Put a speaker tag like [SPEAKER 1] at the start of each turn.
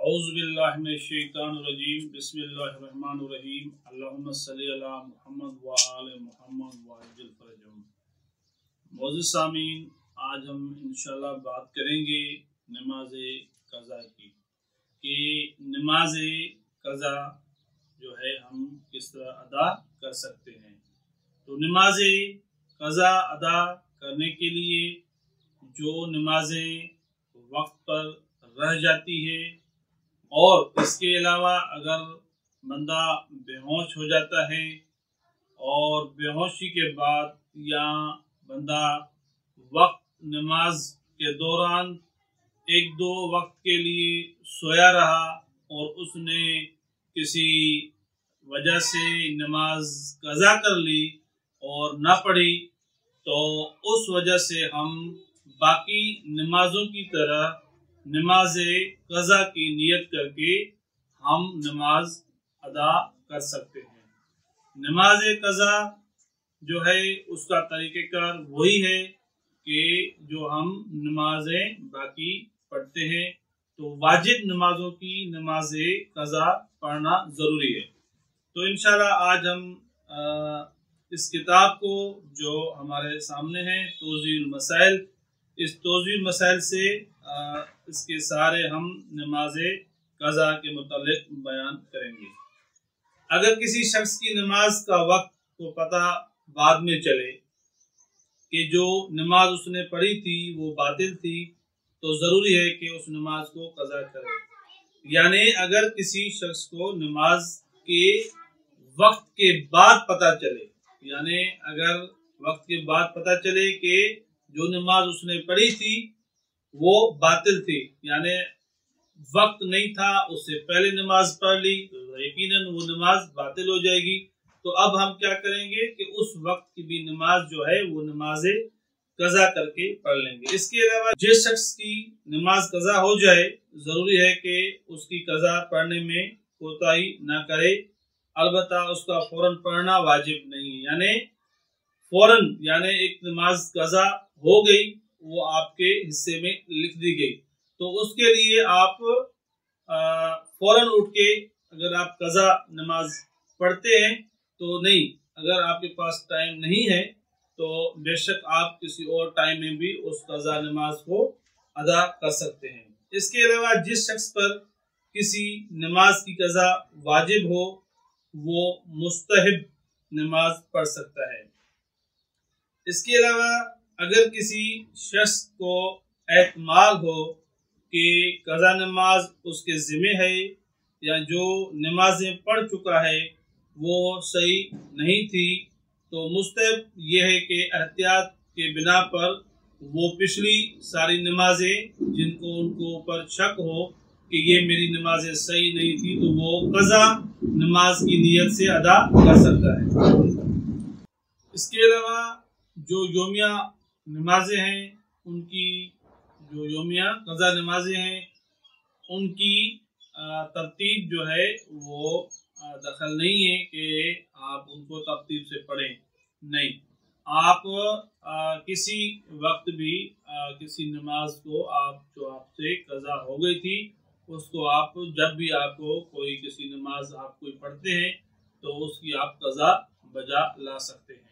[SPEAKER 1] औज़ुबिल्लाहिमिनश्शैतानिर्रजीम बिस्मिल्लाहिर्रहमानिर्रहीम अल्लाहुम्मा सल्लि अला मुहम्मद व आले मुहम्मद व अज्जिल फरजहुम। मोअज़्ज़िज़ सामीन, आज हम इंशाल्लाह बात करेंगे नमाज क़ज़ा की कि नमाज क़ज़ा जो है हम किस तरह अदा कर सकते हैं। तो नमाज क़ज़ा अदा करने के लिए जो नमाजें वक्त पर रह जाती है और इसके अलावा अगर बंदा बेहोश हो जाता है और बेहोशी के बाद या बंदा वक्त नमाज के दौरान एक दो वक्त के लिए सोया रहा और उसने किसी वजह से नमाज क़ज़ा कर ली और ना पढ़ी, तो उस वजह से हम बाकी नमाजों की तरह नमाज क़ज़ा की नियत करके हम नमाज अदा कर सकते हैं। नमाज क़ज़ा जो है उसका तरीक़ेकार वही है कि जो हम नमाजें बाकी पढ़ते हैं, तो वाजिब नमाजों की नमाज क़ज़ा पढ़ना ज़रूरी है। तो इंशाल्लाह आज हम इस किताब को जो हमारे सामने है तौज़ीहुल मसाइल, इस तौज़ीहुल मसाइल से इसके सारे हम नमाज क़ज़ा के मुतालिक बयान करेंगे। अगर किसी शख्स की नमाज का वक्त को पता बाद में चले कि जो नमाज उसने पढ़ी थी वो बातिल थी, तो ज़रूरी है कि उस नमाज को क़ज़ा करे। यानी अगर किसी शख्स को नमाज के वक्त के बाद पता चले, यानी अगर वक्त के बाद पता चले कि जो नमाज उसने पढ़ी थी वो बातिल थी, यानी वक्त नहीं था, उससे पहले नमाज पढ़ ली, तो यकीनन वो नमाज बातिल हो जाएगी। तो अब हम क्या करेंगे कि उस वक्त की भी नमाज जो है वो नमाज क़ज़ा करके पढ़ लेंगे। इसके अलावा जिस शख्स की नमाज क़ज़ा हो जाए, ज़रूरी है कि उसकी क़ज़ा पढ़ने में कोताही ना करे। अलबत्ता उसका फौरन पढ़ना वाजिब नहीं है, यानी फौरन यानी एक नमाज क़ज़ा हो गई, वो आपके हिस्से में लिख दी गई, तो उसके लिए आप फौरन उठ के अगर आप क़ज़ा नमाज पढ़ते हैं तो नहीं, अगर आपके पास टाइम नहीं है तो बेशक आप किसी और टाइम में भी उस क़ज़ा नमाज को अदा कर सकते हैं। इसके अलावा जिस शख्स पर किसी नमाज की क़ज़ा वाजिब हो वो मुस्तहब नमाज पढ़ सकता है। इसके अलावा अगर किसी शख्स को एतमाद हो कि क़ज़ा नमाज उसके ज़िम्मे है या जो नमाजें पढ़ चुका है वो सही नहीं थी, तो मुस्तहब ये है कि एहतियात के बिना पर वो पिछली सारी नमाजें जिनको उनको ऊपर शक हो कि ये मेरी नमाजें सही नहीं थी, तो वो क़ज़ा नमाज की नियत से अदा कर सकता है। इसके अलावा जो योमिया नमाजें हैं, उनकी जो योमिया क़ज़ा नमाजें हैं उनकी तरतीब जो है वो दखल नहीं है कि आप उनको तरतीब से पढ़ें, नहीं, आप किसी वक्त भी किसी नमाज को आप जो आपसे क़ज़ा हो गई थी उसको आप जब भी आपको कोई किसी नमाज आप कोई पढ़ते हैं तो उसकी आप क़ज़ा बजा ला सकते हैं।